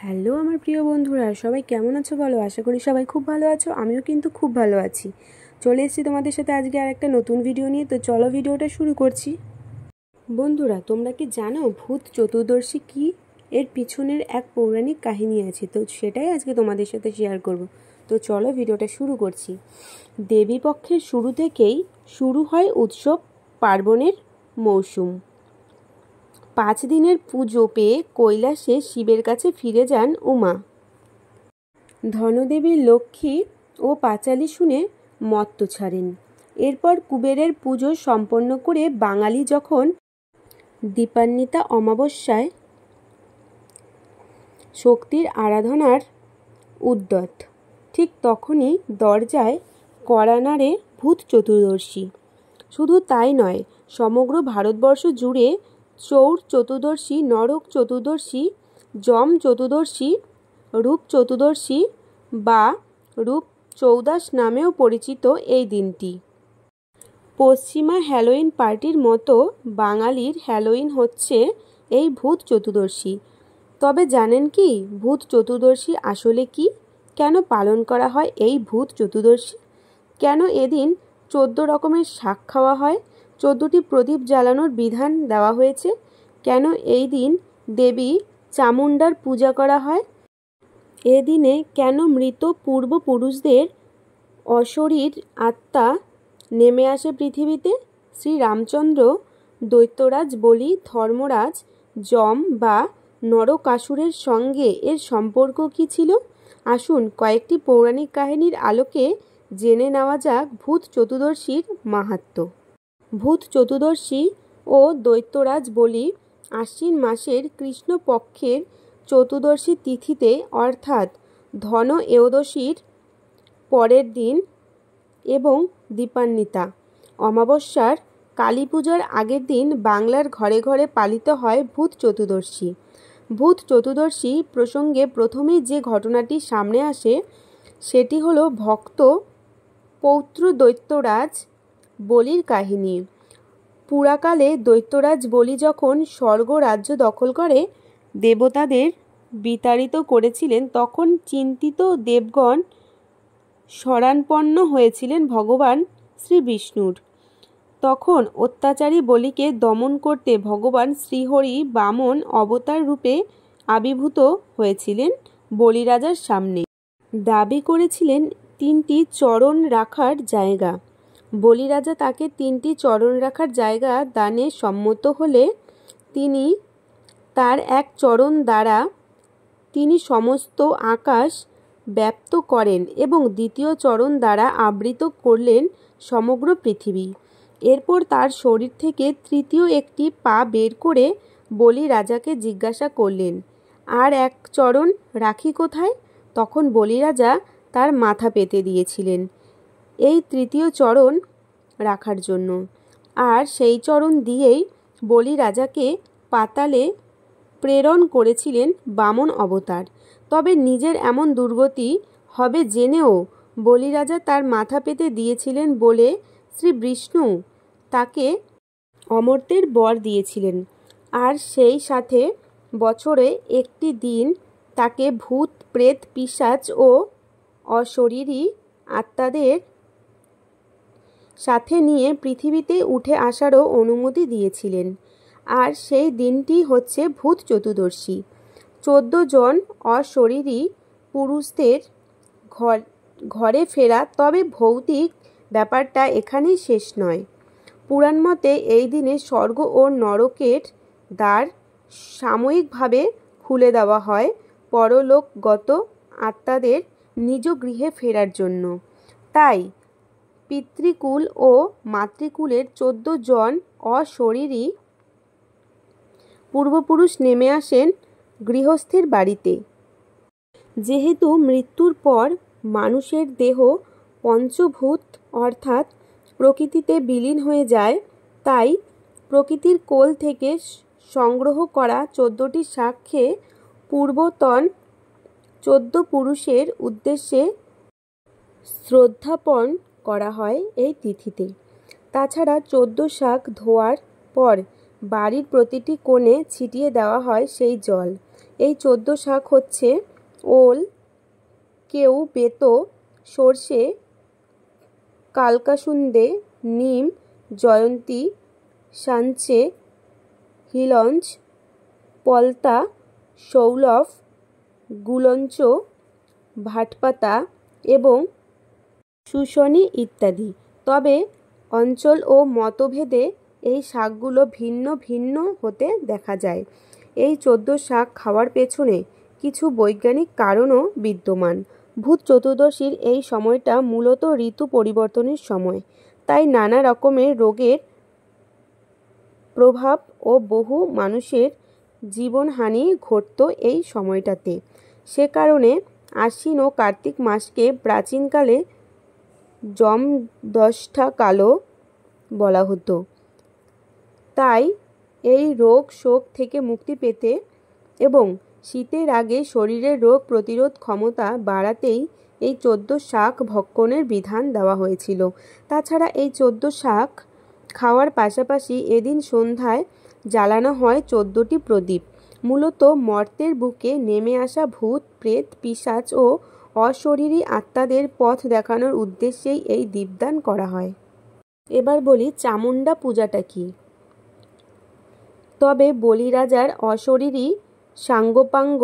Hello আমার প্রিয় বন্ধুরা, সবাই কেমন আছো বলো? আশা করি সবাই খুব ভালো আছো। আমিও কিন্তু খুব ভালো আছি। চলে এসেছি তোমাদের সাথে আজকে আর একটা নতুন ভিডিও নিয়ে। তো চলো ভিডিওটা শুরু করছি। বন্ধুরা, তোমরা কি জানো ভূত চতুর্দশী কি? এর পিছনের এক পৌরাণিক কাহিনী আছে, তো সেটাই আজকে তোমাদের সাথে শেয়ার করব। তো চলো ভিডিওটা শুরু করছি। দেবী পক্ষের শুরু থেকেই শুরু হয় উৎসব পার্বণের মৌসুম। 5 দিনের পুজো পেয়ে কৈলাসে শিবের কাছে ফিরে যান উমা। ধনদেবীর লক্ষ্মী ও পাঁচালী শুনে মত্ত ছাড়েন। এরপর কুবেরের পুজো সম্পন্ন করে বাঙালি যখন দীপান্বিতা অমাবস্যায় শক্তির আরাধনার উদ্যত, ঠিক তখনই দরজায় কড়া নাড়ে ভূত চতুর্দশী। শুধু তাই নয়, সমগ্র ভারতবর্ষ জুড়ে চৌর চতুর্দশী, নরক চতুর্দশী, যম চতুর্দশী, রূপ চতুর্দশী বা রূপ চৌদাস নামেও পরিচিত এই দিনটি। পশ্চিমা হ্যালোইন পার্টির মতো বাঙালির হ্যালোইন হচ্ছে এই ভূত চতুর্দশী। তবে জানেন কি ভূত চতুর্দশী আসলে কি? কেন পালন করা হয় এই ভূত চতুর্দশী? কেন এদিন 14 রকমের শাক খাওয়া হয়? 14টি প্রদীপ জ্বালানোর বিধান দেওয়া হয়েছে? কেন এই দিন দেবী চামুণ্ডার পূজা করা হয়? এদিনে কেন মৃত পূর্বপুরুষদের অশরীর আত্মা নেমে আসে পৃথিবীতে? শ্রীরামচন্দ্র, দৈত্যরাজ বলি, ধর্মরাজ যম বা নরকাসুরের সঙ্গে এর সম্পর্ক কী ছিল? আসুন কয়েকটি পৌরাণিক কাহিনীর আলোকে জেনে নেওয়া যাক ভূত চতুর্দশীর মাহাত্ম্য। ভূত চতুর্দশী ও দৈত্যরাজ বলি আশ্বিন মাসের কৃষ্ণপক্ষের চতুর্দশী তিথিতে, অর্থাৎ ধন একাদশীর পরের দিন এবং দীপান্বিতা অমাবস্যার কালী পূজার আগের দিন বাংলার ঘরে ঘরে পালিত হয় ভূত চতুর্দশী। ভূত চতুর্দশী প্রসঙ্গে প্রথমেই যে ঘটনাটি সামনে আসে সেটি হলো ভক্ত পৌত্র দৈত্যরাজ বলির কাহিনী। পুরাকালে দৈত্যরাজ বলি যখন স্বর্গ রাজ্য দখল করে দেবতাদের বিতাড়িত করেছিলেন, তখন চিন্তিত দেবগণ শরণাপন্ন হয়েছিলেন ভগবান শ্রীবিষ্ণুর। তখন অত্যাচারী বলিকে দমন করতে ভগবান শ্রীহরি বামন অবতার রূপে আবির্ভূত হয়েছিলেন বলিরাজার সামনে। দাবি করেছিলেন 3টি চরণ রাখার জায়গা। বলিরাজা তাকে 3টি চরণ রাখার জায়গা দানে সম্মত হলে তিনি তার এক চরণ দ্বারা তিনি সমস্ত আকাশ ব্যাপ্ত করেন এবং দ্বিতীয় চরণ দ্বারা আবৃত করলেন সমগ্র পৃথিবী। এরপর তার শরীর থেকে তৃতীয় একটি পা বের করে বলি রাজাকে জিজ্ঞাসা করলেন, আর এক চরণ রাখি কোথায়? তখন বলি রাজা তার মাথা পেতে দিয়েছিলেন এই তৃতীয় চরণ রাখার জন্য, আর সেই চরণ দিয়েই বলি রাজাকে পাতালে প্রেরণ করেছিলেন বামন অবতার। তবে নিজের এমন দুর্গতি হবে জেনেও বলিরাজা তার মাথা পেতে দিয়েছিলেন বলে শ্রী বিষ্ণু তাকে অমরত্বের বর দিয়েছিলেন, আর সেই সাথে বছরে একটি দিন তাকে ভূত প্রেত পিশাচ ও অশরীরী আত্মাদের সাথে নিয়ে পৃথিবীতে উঠে আসারও অনুমতি দিয়েছিলেন। আর সেই দিনটি হচ্ছে ভূত চতুর্দশী। 14 জন অশরীরী পুরুষদের ঘরে ফেরা। তবে ভৌতিক ব্যাপারটা এখানেই শেষ নয়। পুরাণ মতে এই দিনে স্বর্গ ও নরকের দ্বার সাময়িকভাবে খুলে দেওয়া হয় পরলোকগত আত্মাদের নিজ গৃহে ফেরার জন্য। তাই পিতৃকুল ও মাতৃকুলের 14 জন অশরীরী পূর্বপুরুষ নেমে আসেন গৃহস্থের বাড়িতে। যেহেতু মৃত্যুর পর মানুষের দেহ পঞ্চভূত অর্থাৎ প্রকৃতিতে বিলীন হয়ে যায়, তাই প্রকৃতির কোল থেকে সংগ্রহ করা 14টি শাক খেয়ে পূর্বতন 14 পুরুষের উদ্দেশ্যে শ্রদ্ধার্পণ করা হয় এই তিথিতে। তাছাড়া 14 শাক ধোয়ার পর বাড়ির প্রতিটি কোণে ছিটিয়ে দেওয়া হয় সেই জল। এই 14 শাক হচ্ছে ওল, কেউ, বেতো, সর্ষে, কালকাসুন্দে, নিম, জয়ন্তী, সাঞ্চে, হিলঞ্চ, পলতা, শৌলভ, গুলঞ্চ, ভাটপাতা এবং শুশনি ইত্যাদি। তবে অঞ্চল ও মতভেদে এই শাকগুলো ভিন্ন ভিন্ন হতে দেখা যায়। এই 14 শাক খাওয়ার পেছনে কিছু বৈজ্ঞানিক কারণও বিদ্যমান। ভূত চতুর্দশীর এই সময়টা মূলত ঋতু পরিবর্তনের সময়, তাই নানা রকমের রোগের প্রভাব ও বহু মানুষের জীবনহানি ঘটত এই সময়টাতে। সে কারণে আশ্বিন ও কার্তিক মাসকে প্রাচীনকালে যমদষ্টা কালও বলা হতো। তাই এই রোগ শোক থেকে মুক্তি পেতে এবং শীতের আগে শরীরের রোগ প্রতিরোধ ক্ষমতা বাড়াতেই এই 14 শাক ভক্ষণের বিধান দেওয়া হয়েছিল। তাছাড়া এই 14 শাক খাওয়ার পাশাপাশি এদিন সন্ধ্যায় জ্বালানো হয় 14টি প্রদীপ। মূলত মর্তের বুকে নেমে আসা ভূত, প্রেত, পিশাচ ও অশরীরী আত্মাদের পথ দেখানোর উদ্দেশ্যেই এই দীপদান করা হয়। এবার বলি চামুণ্ডা পূজাটা কি। তবে বলিরাজার অশরীরী সাঙ্গপাঙ্গ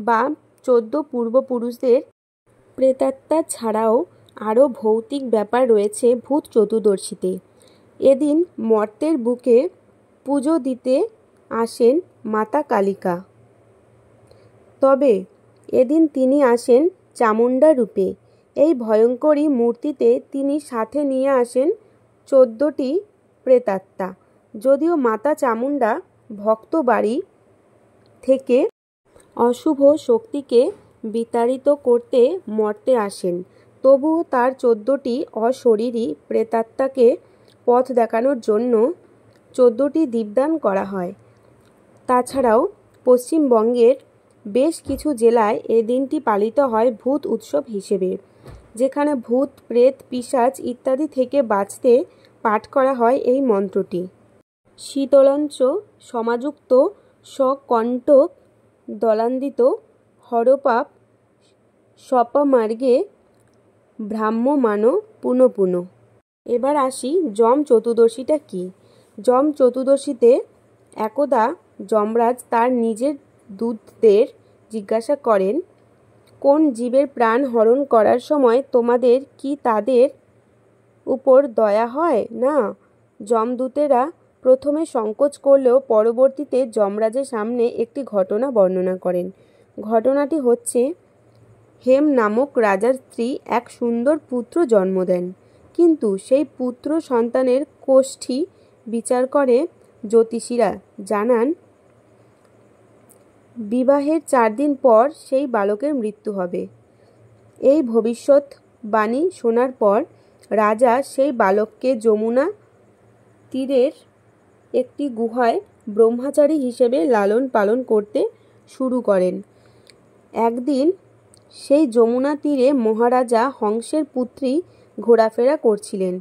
বা 14 পূর্বপুরুষদের প্রেতাত্মা ছাড়াও আরও ভৌতিক ব্যাপার রয়েছে ভূত চতুর্দশীতে। এদিন মর্তের বুকে পুজো দিতে আসেন মাতা কালিকা। তবে এদিন তিনি আসেন চামুণ্ডা রূপে। এই ভয়ঙ্করী মূর্তিতে তিনি সাথে নিয়ে আসেন 14টি প্রেতাত্মা। যদিও মাতা চামুণ্ডা ভক্ত বাড়ি থেকে অশুভ শক্তিকে বিতাড়িত করতে মর্তে আসেন, তবুও তার 14টি অশরীরী প্রেতাত্মাকে পথ দেখানোর জন্য 14টি দীপদান করা হয়। তাছাড়াও পশ্চিমবঙ্গের বেশ কিছু জেলায় এ দিনটি পালিত হয় ভূত উৎসব হিসেবে, যেখানে ভূত, প্রেত, পিশাচ ইত্যাদি থেকে বাঁচতে পাঠ করা হয় এই মন্ত্রটি। শীতলঞ্চ সমাযুক্ত সকণ্টক দলান্দিত হরপাপ সপামার্গে ভ্রাম্যমাণ পুনঃ পুনঃ। এবার আসি যম চতুর্দশীটা কি। যম চতুর্দশীতে একদা যমরাজ তার নিজের দূতদের জিজ্ঞাসা করেন, কোন জীবের প্রাণ হরণ করার সময় তোমাদের কি তাদের উপর দয়া হয় না? যমদূতেরা প্রথমে সংকোচ করলেও পরবর্তীতে যমরাজের সামনে একটি ঘটনা বর্ণনা করেন। ঘটনাটি হচ্ছে, হেম নামক রাজার স্ত্রী এক সুন্দর পুত্র জন্ম দেন, কিন্তু সেই পুত্র সন্তানের কোষ্ঠী বিচার করে জ্যোতিষীরা জানান বিবাহের 4 দিন পর সেই বালকের মৃত্যু হবে। এই ভবিষ্যৎবাণী শোনার পর রাজা সেই বালককে যমুনা তীরের একটি গুহায় ব্রহ্মচারী হিসেবে লালন পালন করতে শুরু করেন। একদিন সেই যমুনা তীরে মহারাজা হংসের পুত্রী ঘোরাফেরা করছিলেন।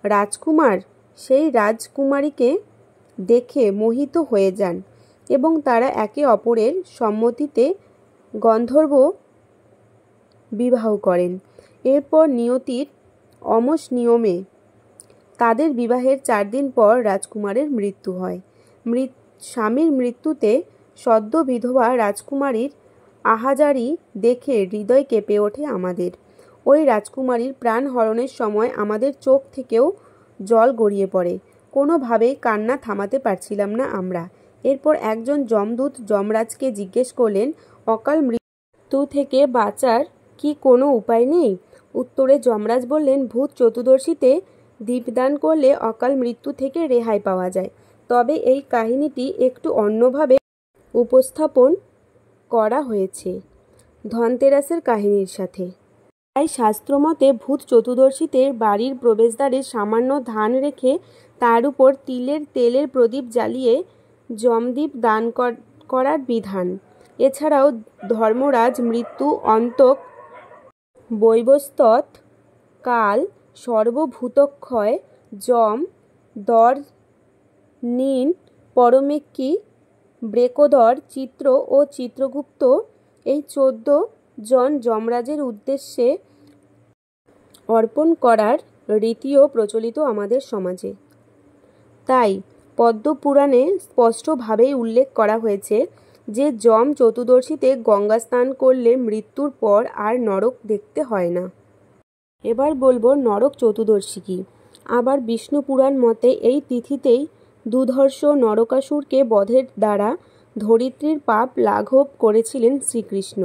রাজকুমার সেই রাজকুমারীকে দেখে মোহিত হয়ে যান এবং তারা একে অপরের সম্মতিতে গন্ধর্ব বিবাহ করেন। এরপর নিয়তির অমোঘ নিয়মে তাদের বিবাহের 4 দিন পর রাজকুমারের মৃত্যু হয়। স্বামীর মৃত্যুতে সদ্য বিধবা রাজকুমারীর আহাজারি দেখে হৃদয় কেঁপে ওঠে আমাদের। ওই রাজকুমারীর প্রাণ হরণের সময় আমাদের চোখ থেকেও জল গড়িয়ে পড়ে। কোনোভাবেই কান্না থামাতে পারছিলাম না আমরা। এরপর একজন যমদূত যমরাজকে জিজ্ঞেস করলেন, অকাল মৃত্যু থেকে বাঁচার কি কোনো উপায় নেই? উত্তরে যমরাজ বললেন, ভূত চতুর্দশীতে দীপদান করলে অকাল মৃত্যু থেকে রেহাই পাওয়া যায়। তবে এই কাহিনীটি একটু অন্যভাবে উপস্থাপন করা হয়েছে ধনতেরাসের কাহিনীর সাথে। তাই শাস্ত্রমতে ভূত চতুর্দশীতে বাড়ির প্রবেশদ্বারে সামান্য ধান রেখে তার উপর তিলের তেলের প্রদীপ জ্বালিয়ে যমদীপ দান করার বিধান। এছাড়াও ধর্মরাজ, মৃত্যু, অন্তক, বৈবস্বত, কাল, সর্বভূতক্ষয়, যম, দর, নিন, পরমেক্কি, ব্রেকোদর, চিত্র ও চিত্রগুপ্ত এই 14 জন যমরাজের উদ্দেশ্যে অর্পণ করার রীতিও প্রচলিত আমাদের সমাজে। তাই পদ্মপুরাণে স্পষ্টভাবেই উল্লেখ করা হয়েছে যে যম চতুর্দশীতে গঙ্গা স্নান করলে মৃত্যুর পর আর নরক দেখতে হয় না। এবার বলবো নরক চতুর্দশী কী। আবার বিষ্ণু পুরাণ মতে এই তিথিতেই দুর্ধর্ষ নরকাসুরকে বধের দ্বারা ধরিত্রীর পাপ লাঘব করেছিলেন শ্রীকৃষ্ণ,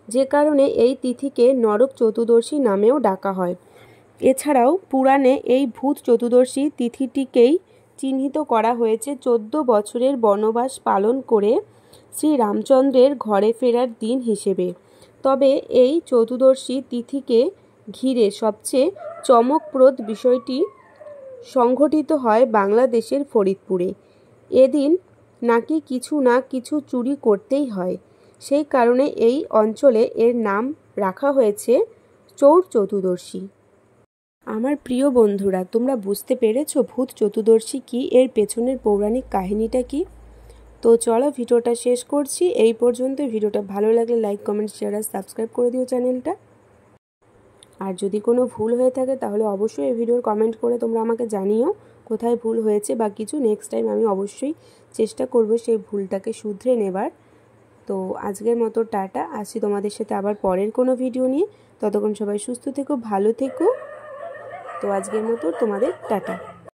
যে কারণে এই তিথিকে নরক চতুর্দশী নামেও ডাকা হয়। এছাড়াও পুরাণে এই ভূত চতুর্দশী তিথিটিকেই চিহ্নিত করা হয়েছে 14 বছরের বনবাস পালন করে শ্রীরামচন্দ্রের ঘরে ফেরার দিন হিসেবে। তবে এই চতুর্দশী তিথিকে ঘিরে সবচেয়ে চমকপ্রদ বিষয়টি সংঘটিত হয় বাংলাদেশের ফরিদপুরে। এদিন নাকি কিছু না কিছু চুরি করতেই হয়, সেই কারণে এই অঞ্চলে এর নাম রাখা হয়েছে চোর চতুর্দশী। আমার প্রিয় বন্ধুরা, তোমরা বুঝতে পেরেছো ভূত চতুর্দশী কী, এর পেছনের পৌরাণিক কাহিনীটা কী? তো চলো ভিডিওটা শেষ করছি এই পর্যন্ত। ভিডিওটা ভালো লাগলে লাইক, কমেন্ট, শেয়ার আর সাবস্ক্রাইব করে দিও চ্যানেলটা। আর যদি কোনো ভুল হয়ে থাকে তাহলে অবশ্যই এই ভিডিওর কমেন্ট করে তোমরা আমাকে জানিও কোথায় ভুল হয়েছে বা কিছু। নেক্সট টাইম আমি অবশ্যই চেষ্টা করব সেই ভুলটাকে শুধরে নেবার। তো আজকের মতো টাটা, আসছি তোমাদের সাথে আবার পরের কোনো ভিডিও নিয়ে। ততক্ষণ সবাই সুস্থ থেকো, ভালো থেকো। তো আজকের মতো তোমাদের টাটা।